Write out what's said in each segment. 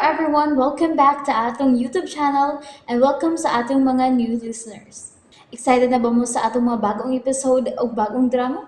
everyone, welcome back to atong YouTube channel and welcome sa atong mga new listeners. Excited na ba mo sa atong mga bagong episode o bagong drama?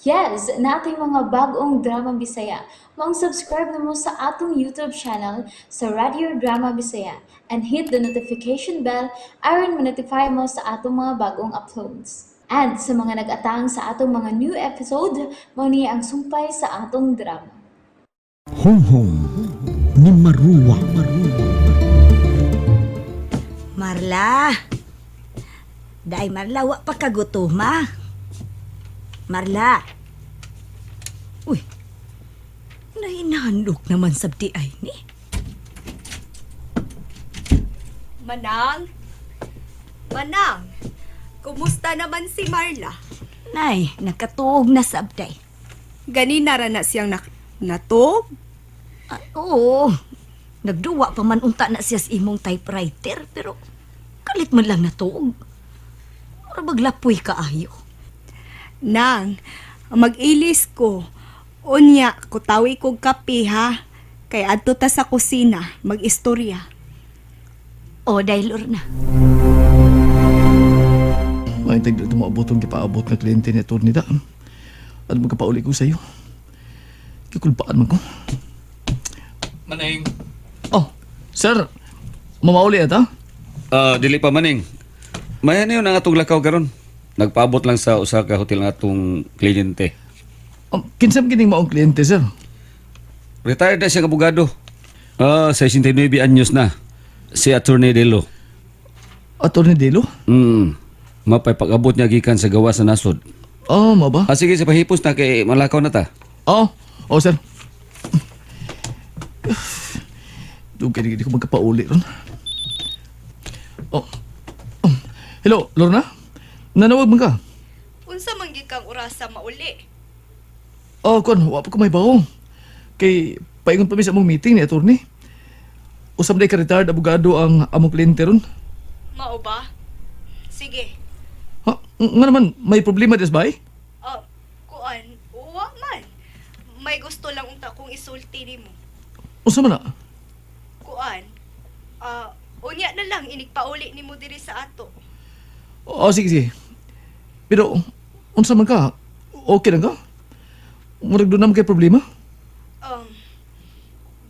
Yes, na ating mga bagong drama Bisaya. Mag-subscribe na mo sa atong YouTube channel sa Radio Drama Bisaya and hit the notification bell aron ma-notify mo sa atong mga bagong uploads. And sa mga nag-atang sa atong mga new episode, mo niya ang sumpay sa atong drama. Hong Hong ni Maruwa. Marla. Dai Marla, wa pa kagutuma. Marla. Uy. Nahinandok naman sabdi ay ni. Manang? Manang, kumusta naman si Marla? Nay, nakatuog na sabday. Ganina ra na siyang natog? Oo. Nagduwa pa man unta na siya sa imong typewriter, pero kalit man lang natuog. Para baglapoy kaayo. Nang, mag-ilis ko. Unya, kutawi kog kape ha. Kay adto ta sa kusina, mag-istorya. O, dailor na. May tagdo maabot ang kipaabot na kliyente ni Atty. Da. At magkapauli ko sa'yo. Kikulpaan man ko. Maning. Oh, sir. Mamauli ata? Dili pa maning. Mayan yun ang atong lakaw karon. Nagpaabot lang sa usa ka hotel nga atong kliyente. Kinsam kining maong kliyente, sir. Retired na siya abogado. 69 anyos na. Si Atty. Delo. Atty. Delo? Mapay pag-abot niya gikan sa gawa sa nasod. Oh, maba? Sige, sa pahipos na kay malakaw na ta. Oh, sir. Doon hindi ko magkapauli ron. Oh. Hello, Lorna? Nanawag man ka? Unsa man gyud kang orasa mauli? Oh, kon, wapa ko may baong. Kay, paingon pa mi sa among meeting ni attorney. Usab day ka retired abogado ang among kliyente ron. Mao ba? Sige. Ha? Nga naman, may problema des bay? Kuan, uwa man. May gusto lang unta kong isulti nimo. Usa man na? Kuan, unya na lang inigpauli nimo diri sa ato. Oh, sige. Pero, unsa man ka? Okay lang ka? Murag doon naman kay problema?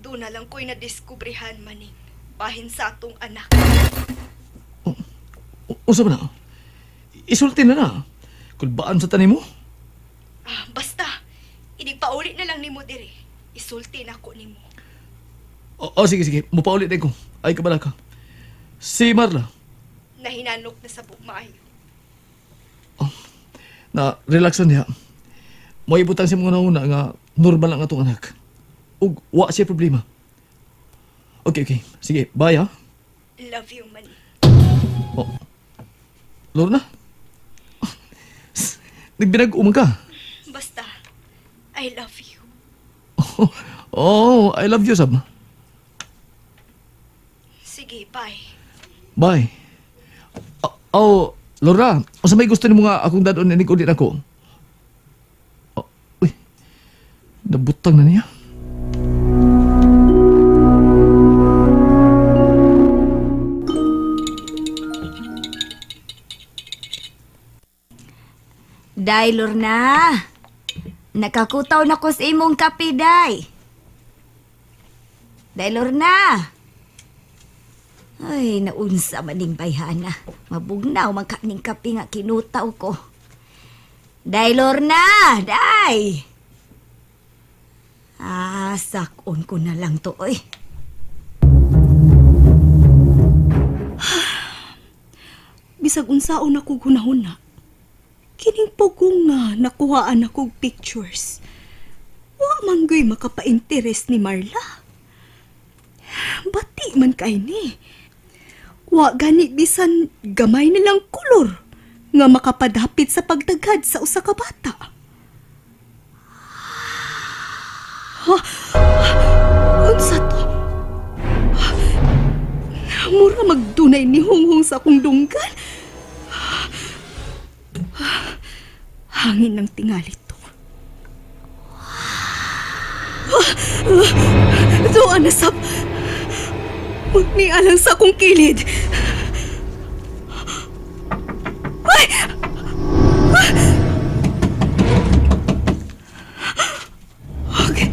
Doon na lang ko'y nadiskubrihan maning bahin sa atong anak. Unsa man na? Isulti na na. Kulbaan sa tanim mo? Basta, inigpauli na lang nimo diri. Isulti na ko nimo. Sige. Mupauli din ko. Ay, kabala ka. Si Marla. Nahinanok na sa maayo. Na relaxan niya. May ibutang siya mga nauna nga normal lang atong anak. Ug wa siya problema. Okay. Sige, bye ha. Love you, man. Lorna? Nagbinag-umang ka. Basta, I love you. I love you, Sab. Sige, bye. Bye. Lorna, asa may gusto ni mo nga akong dadon inig ulit ako? Uy, nabutang na niya. Day, Lorna. Nakakutaw na ko sa imong kape, Day. Day, Lorna. Ay, naunsa maning bayhana. Mabugnaw man kaning kape nga kinutaw ko. Day, Lorna. Day. Sakon ko na lang to, oy. Bisag unsaon ako gunahuna. Kining pugong nga nakuhaan akong pictures. Wa man gay makapainteres ni Marla. Bati man kay ni. Wa gani bisan gamay nilang kolor nga makapadapit sa pagdagad sa usa ka bata. Unsa to? Mura magdunay ni Honghong sa akong dunggan. Hangin ng tingali to. Doon na sab. Magnialang sa akong kilid. Okay.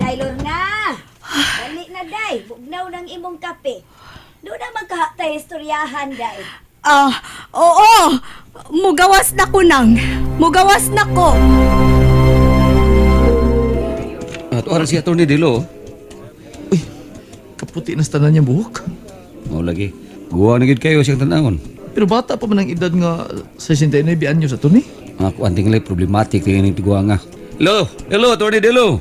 Day, Lorna! Dali na, Day. Bugnaw ng imong kape. Doon na magkahatay istoryahan, Day. Oo. Mugawas na ko nang. Mugawas na ko. At oras si Atty. Dilo. Uy, kaputi na sa tanan niyang buhok. Mao lagi. Guwa na gid kayo siyang tanawon. Pero bata pa man ang edad nga 69 anyos ato ni. Ako anting lay problematic tingin ni guwa nga. Hello, Atty. Dilo.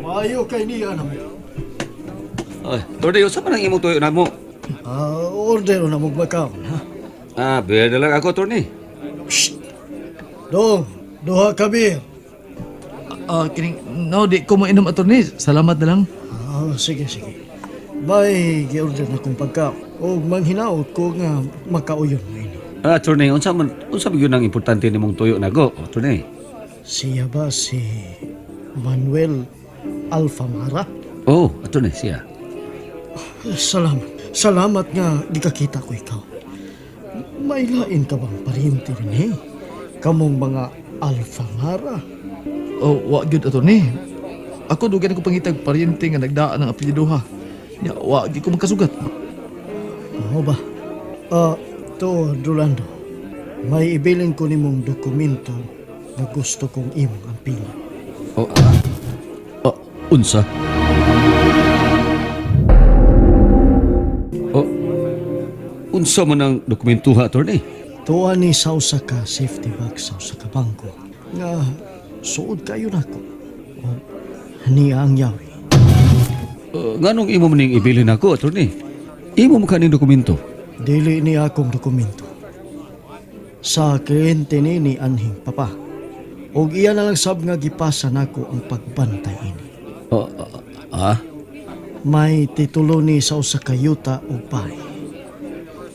Maayo kay niya na mo. Ay, Atty. Sa man ang imong tuyo na mo? Order na mo magkaon, ha? Beer na lang ako, Atty. Dong, duha ka beer. Kining, no, di ko mainom ato ni. Salamat na lang. Sige. Bay, gi-order na kong pagkaon. O manghinaot ko nga makauyon mo ini. Atty. Unsa gyud ang importante nimong tuyo na go, Atty. Siya ba si Manuel Alfamara? Oh, Atty. Siya. Salamat nga di kakita ko ikaw. May lain ka bang pariente rin kamong mga Alfamara? Oh, wa gyud ato ni. Ako dugan ko pangitag paryente nga nagdaan ng apelyido ha. Ya, wa gyud ko magkasugat. Ano ba? To Rolando. May ibilin ko nimong dokumento na gusto kong imong ampila. Oh, unsa? Oh, unsa man ang dokumentuha, Atty. Tuwa ni sa usa ka safety bag sa usa ka bangko nga suod kayo nako. O niya ang yawi. Nganong imo maning ibilin ako, Atty. Imo mo kaning dokumento. Dili ni akong dokumento. Sa kliyente ni anhing papa. Og iya na lang sab nga gipasa nako ang pagbantay ini. May titulo ni sa usa ka yuta og bahay.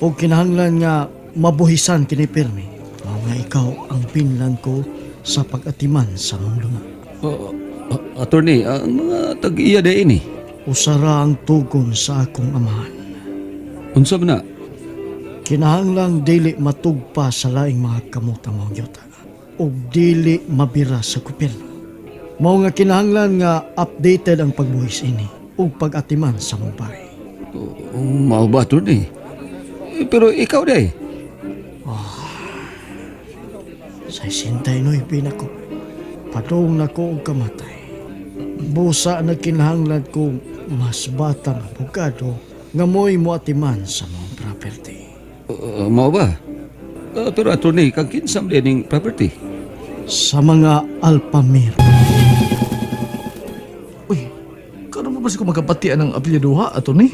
Og kinahanglan nga mabuhisan kini pirmi. Mao nga ikaw ang pinlan ko sa pag-atiman sa mong luma. Atty. Ang mga tag-iya day ini. Usara ang tugon sa akong amahan. Unsa man na? Kinahanglang dili matugpa sa laing mga kamot ang mga yuta. Og dili mabira sa gobyerno. Mao nga kinahanglan nga updated ang pagbuhis ini ug pag-atiman sa mong bahay. Mao ba, Atty.? Pero ikaw day. Sa 69 pinako, padung na ko og kamatay. Busa na kinahanglan ko mas batang abogado nga mo'y moatiman sa mong property. Mao ba? Pero Atty. Kang kinsam din ning property. Sa mga Alpamir. Uy, kano mo ba ko magkapatian ng apelyido ha ato ni?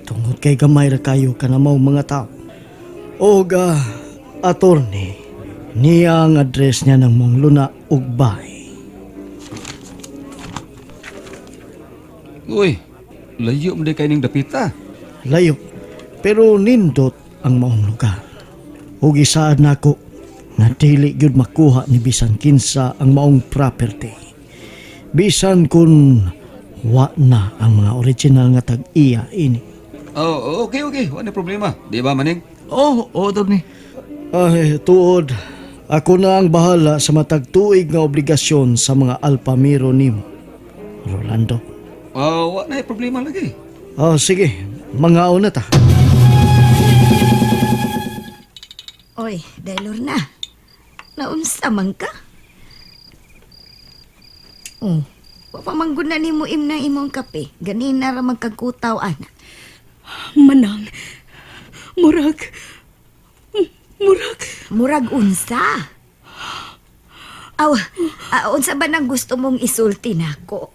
Tungod kay gamay ra kayo kanamaw mga tao. Oga, attorney, niya ang address niya ng mong luna ug bahay. Uy, layo mo di kay ning dapita. Layo, pero nindot ang maong lugar. Ug isaad nako nga dili gyud makuha ni bisan kinsa ang maong property. Bisan kun wa na ang mga original nga tag-iya ini. Oh, okay. Wala problema. Di ba, Maning? Oh, ato ni. Ay, tuod. Ako na ang bahala sa matagtuig nga obligasyon sa mga Alpamiro nimo, Rolando. Wala na problema lagi. Sige. Mga una ta. Oy, Day, Lorna. Naunsa man ka? Oh, papamanggod na ni mo na imong kape. Ganina ra magkagkutaw, ana. Manang. Murag. Murag unsa? Unsa ba nang gusto mong isulti nako?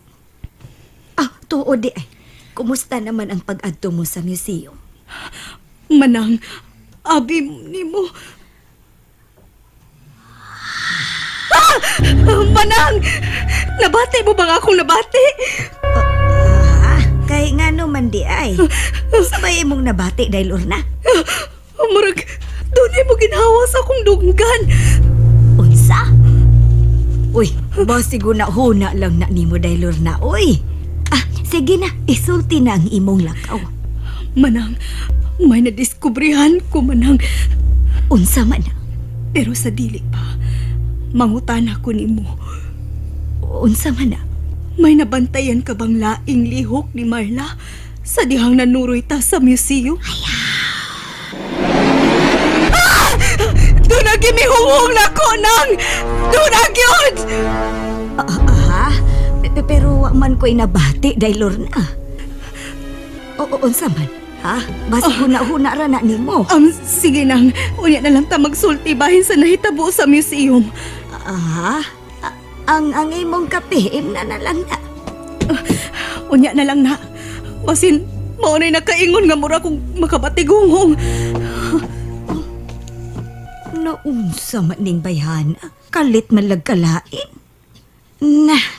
Tuod di ay. Kumusta naman ang pag-adto mo sa museum? Manang. Abi nimo. Manang! Nabati mo ba nga akong nabati? Kay nga naman di ay. Sabay mong nabati dahil Lorna. Murag, doon mo ginhawa sa akong dunggan. Unsa? Uy, basig huna lang na nimo daylor na, uy. Ah, sige na, isulti na ang imong lakaw. Manang, may nadiskubrihan ko manang. Unsa man na? Pero sa dili pa, mangutan ako nimo. Unsa man na? May nabantayan ka bang laing lihok ni Marla sa dihang nanuroy ta sa museum? Ah! Doon na gimihungong na ko, nang! Doon na gyud! Pero wa man ko'y nabati, daylor na. Unsa man? Ha? Basig huna ra na nimo. Sige nang, unya na lang ta magsulti bahin sa nahitabo sa museum. Ang imong kapihim na lang na. Unya na lang na. Basin, maunay nakaingon nga mura kung makabatigungong. Naunsa man ning bayhana? Kalit man lagkalain.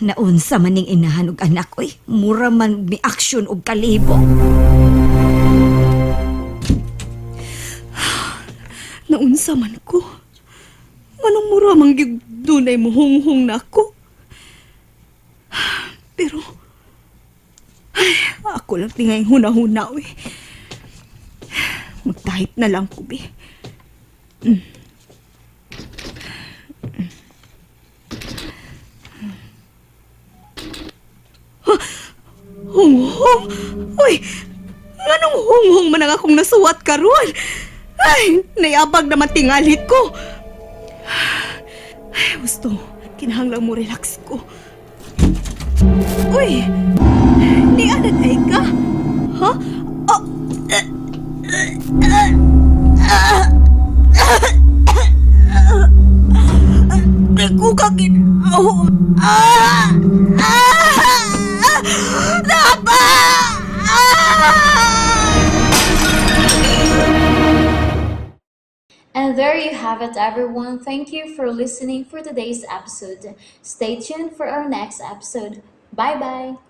Naunsa man ning inahan og anak oy. Mura man mi aksyon og kalibo. Naunsa man ko. Manong mura man gyud dunay muhunghong na ako. Pero ako lang tingay huna-huna eh. Magtahip na lang ko, be. Hunghong? Uy! Nganong hunghong man ang akong nasuwat karon? Ay, nayabag naman tingalit ko. Ay, gusto, kinahanglang mo relax ko. Uy! Ni anad ay ka? Ha? Oh! Nagkukakin. Oh! Tapa! And there you have it, everyone. Thank you for listening for today's episode. Stay tuned for our next episode. Bye bye.